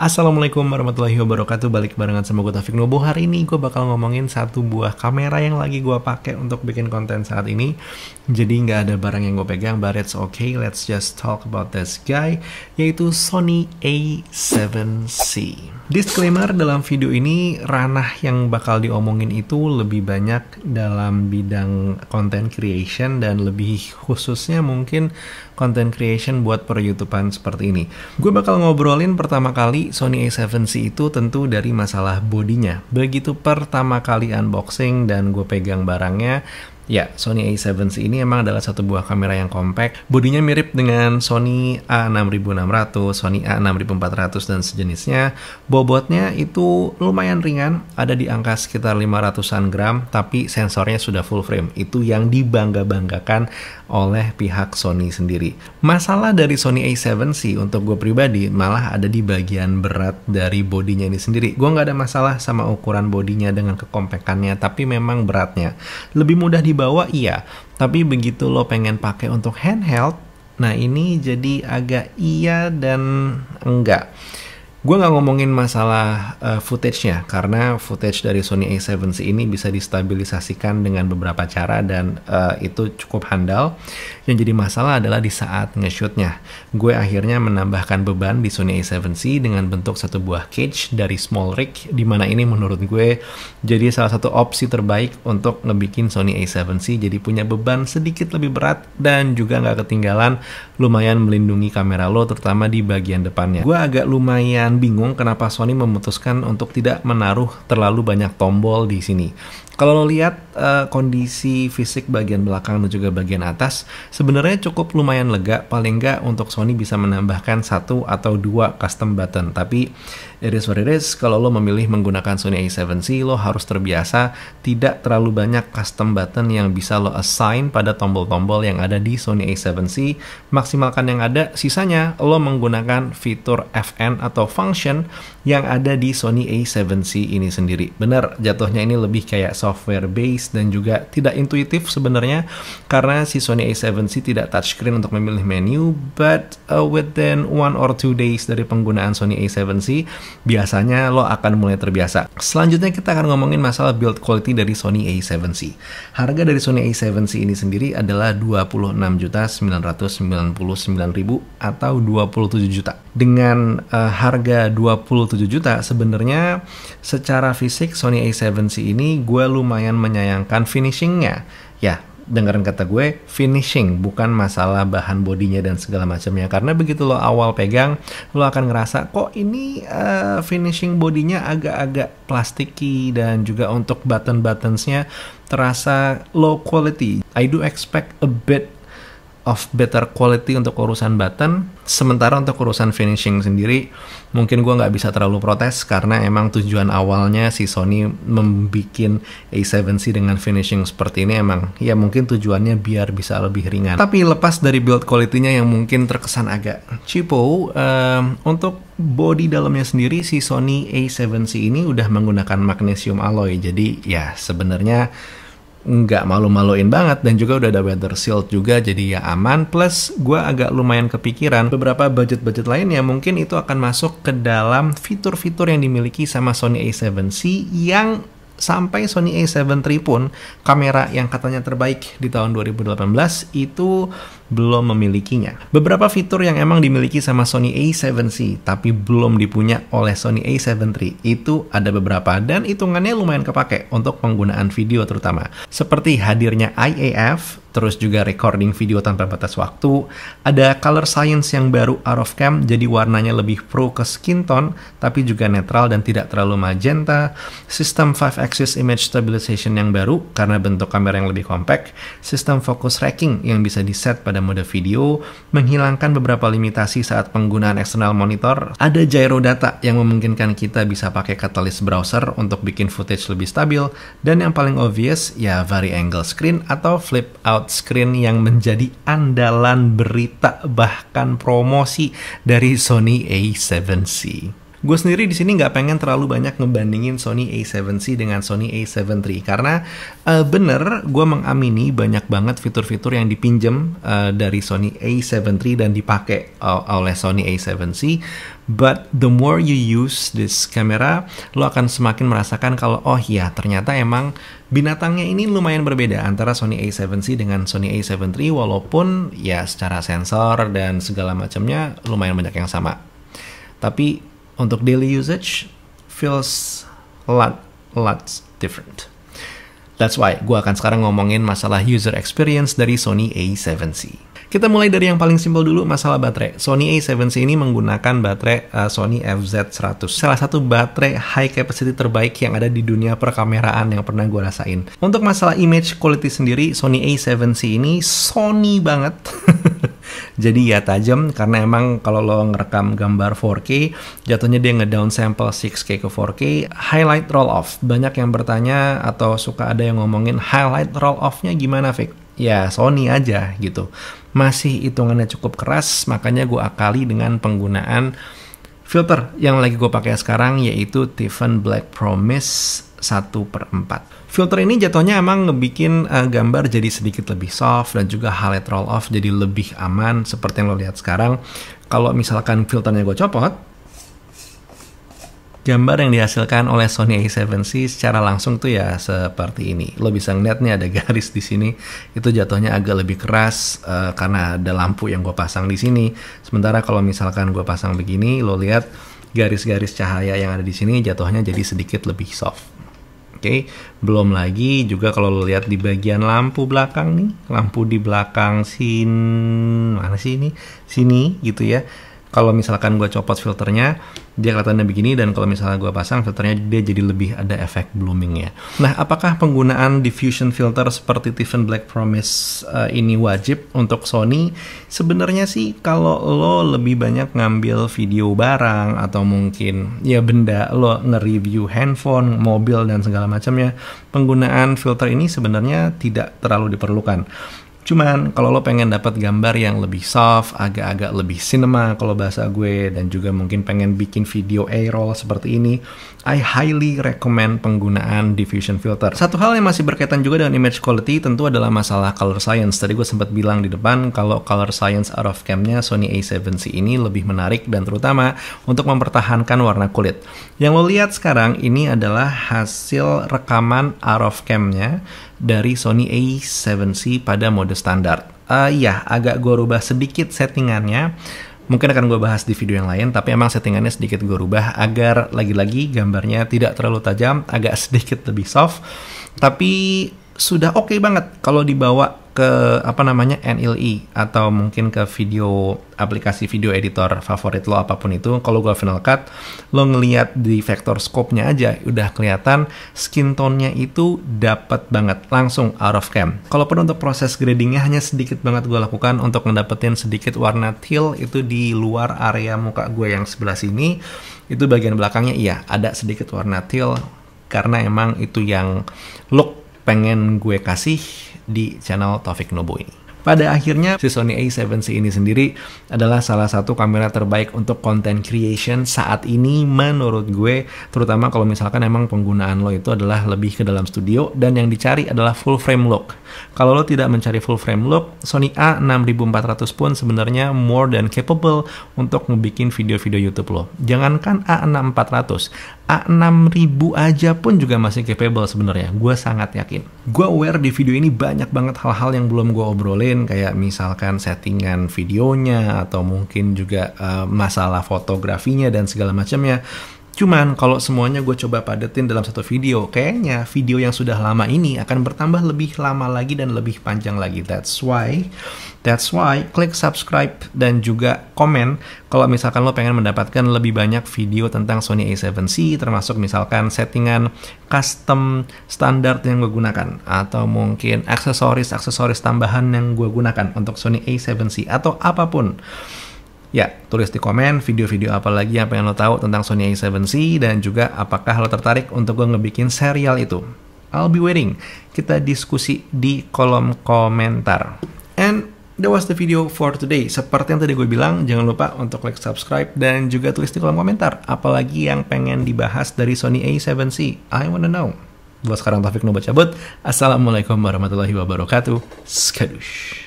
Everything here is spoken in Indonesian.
Assalamualaikum warahmatullahi wabarakatuh. Balik barengan sama gue Taufik Nubo. Hari ini gue bakal ngomongin satu buah kamera yang lagi gue pakai untuk bikin konten saat ini. Jadi nggak ada barang yang gue pegang, but it's okay. Let's just talk about this guy, yaitu Sony A7C. Disclaimer, dalam video ini ranah yang bakal diomongin itu lebih banyak dalam bidang content creation dan lebih khususnya mungkin content creation buat per YouTubean seperti ini. Gue bakal ngobrolin pertama kali Sony A7C itu tentu dari masalah bodinya. Begitu pertama kali unboxing dan gue pegang barangnya, ya, Sony A7C ini emang adalah satu buah kamera yang compact. Bodinya mirip dengan Sony A6600, Sony A6400 dan sejenisnya. Bobotnya itu lumayan ringan, ada di angka sekitar 500-an gram, tapi sensornya sudah full frame. Itu yang dibangga-banggakan oleh pihak Sony sendiri. Masalah dari Sony A7C untuk gue pribadi malah ada di bagian berat dari bodinya ini sendiri. Gue nggak ada masalah sama ukuran bodinya dengan kekompakannya, tapi memang beratnya. Lebih mudah dibawa, iya. Tapi begitu lo pengen pakai untuk handheld, nah ini jadi agak iya dan enggak. Gue nggak ngomongin masalah footage-nya, karena footage dari Sony A7C ini bisa distabilisasikan dengan beberapa cara dan itu cukup handal. Yang jadi masalah adalah di saat nge-shootnya. Gue akhirnya menambahkan beban di Sony A7C dengan bentuk satu buah cage dari small rig, dimana ini menurut gue jadi salah satu opsi terbaik untuk ngebikin Sony A7C jadi punya beban sedikit lebih berat dan juga nggak ketinggalan lumayan melindungi kamera lo, terutama di bagian depannya. Gue agak lumayan bingung kenapa Sony memutuskan untuk tidak menaruh terlalu banyak tombol di sini. Kalau lo lihat kondisi fisik bagian belakang dan juga bagian atas, sebenarnya cukup lumayan lega. Paling nggak untuk Sony bisa menambahkan 1 atau 2 custom button. Tapi it is what it is. Kalau lo memilih menggunakan Sony A7C, lo harus terbiasa tidak terlalu banyak custom button yang bisa lo assign pada tombol-tombol yang ada di Sony A7C. Maksimalkan yang ada, sisanya lo menggunakan fitur FN atau function yang ada di Sony A7C ini sendiri. Bener, jatuhnya ini lebih kayak software based dan juga tidak intuitif sebenarnya, karena si Sony A7C tidak touchscreen untuk memilih menu, but within 1 or 2 days dari penggunaan Sony A7C, biasanya lo akan mulai terbiasa. Selanjutnya kita akan ngomongin masalah build quality dari Sony A7C. Harga dari Sony A7C ini sendiri adalah 26.999.000 atau 27 juta. Dengan harga 27 juta, sebenarnya secara fisik Sony A7C ini gue lumayan menyayangkan finishingnya. Ya, dengerin kata gue, finishing, bukan masalah bahan bodinya dan segala macamnya. Karena begitu lo awal pegang, lo akan ngerasa kok ini finishing bodinya agak-agak plastiki, dan juga untuk button-buttonsnya terasa low quality. I do expect a bit of better quality untuk urusan button. Sementara untuk urusan finishing sendiri, mungkin gue nggak bisa terlalu protes, karena emang tujuan awalnya si Sony membikin A7C dengan finishing seperti ini emang ya mungkin tujuannya biar bisa lebih ringan. Tapi lepas dari build quality-nya yang mungkin terkesan agak cheapo, untuk body dalamnya sendiri si Sony A7C ini udah menggunakan magnesium alloy. Jadi ya sebenarnya nggak malu-maluin banget, dan juga udah ada weather shield juga, jadi ya aman. Plus gue agak lumayan kepikiran beberapa budget-budget lain yang mungkin itu akan masuk ke dalam fitur-fitur yang dimiliki sama Sony A7C, yang sampai Sony A7 III pun, kamera yang katanya terbaik di tahun 2018 itu belum memilikinya. Beberapa fitur yang emang dimiliki sama Sony A7C tapi belum dipunya oleh Sony A7 III itu ada beberapa, dan hitungannya lumayan kepake untuk penggunaan video terutama. Seperti hadirnya IAF, terus juga recording video tanpa batas waktu, ada color science yang baru out of cam, jadi warnanya lebih pro ke skin tone, tapi juga netral dan tidak terlalu magenta, sistem 5-axis image stabilization yang baru karena bentuk kamera yang lebih compact, sistem focus tracking yang bisa di-set pada mode video, menghilangkan beberapa limitasi saat penggunaan external monitor, ada gyro data yang memungkinkan kita bisa pakai Catalyst browser untuk bikin footage lebih stabil, dan yang paling obvious ya vari-angle screen atau flip out screen yang menjadi andalan berita bahkan promosi dari Sony A7C. Gue sendiri di sini nggak pengen terlalu banyak ngebandingin Sony A7C dengan Sony A7 III karena bener gue mengamini banyak banget fitur-fitur yang dipinjem dari Sony A7 III dan dipakai oleh Sony A7C. But the more you use this camera, lo akan semakin merasakan kalau oh iya ternyata emang binatangnya ini lumayan berbeda antara Sony A7C dengan Sony A7 III, walaupun ya secara sensor dan segala macamnya lumayan banyak yang sama. Tapi untuk daily usage feels lots different. That's why gue akan sekarang ngomongin masalah user experience dari Sony A7C. Kita mulai dari yang paling simpel dulu, masalah baterai. Sony A7C ini menggunakan baterai Sony FZ100. Salah satu baterai high capacity terbaik yang ada di dunia perkameraan yang pernah gue rasain. Untuk masalah image quality sendiri, Sony A7C ini Sony banget. Jadi ya tajam, karena emang kalau lo ngerekam gambar 4K, jatuhnya dia ngedownsample 6K ke 4K. Highlight roll off. Banyak yang bertanya atau suka ada yang ngomongin highlight roll off-nya gimana, Vic? Ya Sony aja gitu. Masih hitungannya cukup keras, makanya gue akali dengan penggunaan filter yang lagi gue pakai sekarang, yaitu Tiffen Black Promise 1/4. Filter ini jatuhnya emang ngebikin gambar jadi sedikit lebih soft dan juga highlight roll off jadi lebih aman seperti yang lo lihat sekarang. Kalau misalkan filternya gue copot, gambar yang dihasilkan oleh Sony A7C secara langsung tuh ya seperti ini. Lo bisa ngeliat nih ada garis di sini. Itu jatuhnya agak lebih keras karena ada lampu yang gue pasang di sini. Sementara kalau misalkan gue pasang begini, lo lihat garis-garis cahaya yang ada di sini jatuhnya jadi sedikit lebih soft. Oke, belum lagi juga kalau lo lihat di bagian lampu belakang nih, lampu di belakang mana sih ini? Sini gitu ya. Kalau misalkan gue copot filternya, dia kelihatannya begini, dan kalau misalnya gue pasang filternya, dia jadi lebih ada efek blooming ya. Nah, apakah penggunaan diffusion filter seperti Tiffen Black Promise ini wajib untuk Sony? Sebenarnya sih kalau lo lebih banyak ngambil video barang atau mungkin ya benda lo nge-review handphone, mobil dan segala macamnya, penggunaan filter ini sebenarnya tidak terlalu diperlukan. Cuman kalau lo pengen dapat gambar yang lebih soft, agak-agak lebih cinema kalau bahasa gue, dan juga mungkin pengen bikin video A-roll seperti ini, I highly recommend penggunaan diffusion filter. Satu hal yang masih berkaitan juga dengan image quality tentu adalah masalah color science. Tadi gue sempat bilang di depan kalau color science out of cam-nya Sony A7C ini lebih menarik dan terutama untuk mempertahankan warna kulit. Yang lo lihat sekarang ini adalah hasil rekaman out of cam-nya dari Sony A7C pada mode standar. Ya, agak gue rubah sedikit settingannya. Mungkin akan gue bahas di video yang lain, tapi emang settingannya sedikit gue rubah agar lagi-lagi gambarnya tidak terlalu tajam, agak sedikit lebih soft. Tapi sudah oke banget kalau dibawa ke NLE atau mungkin ke aplikasi video editor favorit lo apapun itu. Kalau gue Final Cut, lo ngelihat di vector scope-nya aja udah kelihatan skin tone-nya itu dapat banget langsung out of cam. Kalaupun untuk proses gradingnya hanya sedikit banget gue lakukan untuk ngedapetin sedikit warna teal itu di luar area muka gue yang sebelah sini. Itu bagian belakangnya iya ada sedikit warna teal karena emang itu yang look pengen gue kasih di channel Taufik Nobo ini. Pada akhirnya, si Sony A7C ini sendiri adalah salah satu kamera terbaik untuk content creation saat ini menurut gue, terutama kalau misalkan emang penggunaan lo itu adalah lebih ke dalam studio dan yang dicari adalah full frame look. Kalau lo tidak mencari full frame look, Sony A6400 pun sebenarnya more than capable untuk ngebikin video-video YouTube lo. Jangankan A6400, A6000 aja pun juga masih capable sebenarnya. Gue sangat yakin. Gue aware di video ini banyak banget hal-hal yang belum gue obrolin, kayak misalkan settingan videonya atau mungkin juga masalah fotografinya dan segala macamnya. Cuman kalau semuanya gue coba padetin dalam satu video, kayaknya video yang sudah lama ini akan bertambah lebih lama lagi dan lebih panjang lagi. That's why klik subscribe dan juga komen kalau misalkan lo pengen mendapatkan lebih banyak video tentang Sony A7C, termasuk misalkan settingan custom standar yang gue gunakan, atau mungkin aksesoris tambahan yang gue gunakan untuk Sony A7C, atau apapun. Ya, tulis di komen video-video apa lagi yang pengen lo tahu tentang Sony A7C, dan juga apakah lo tertarik untuk gue ngebikin serial itu. I'll be waiting. Kita diskusi di kolom komentar. And that was the video for today. Seperti yang tadi gue bilang, jangan lupa untuk like, subscribe, dan juga tulis di kolom komentar apalagi yang pengen dibahas dari Sony A7C. I wanna know. Buat sekarang Taufik Nobo cabut. Assalamualaikum warahmatullahi wabarakatuh. Skadush.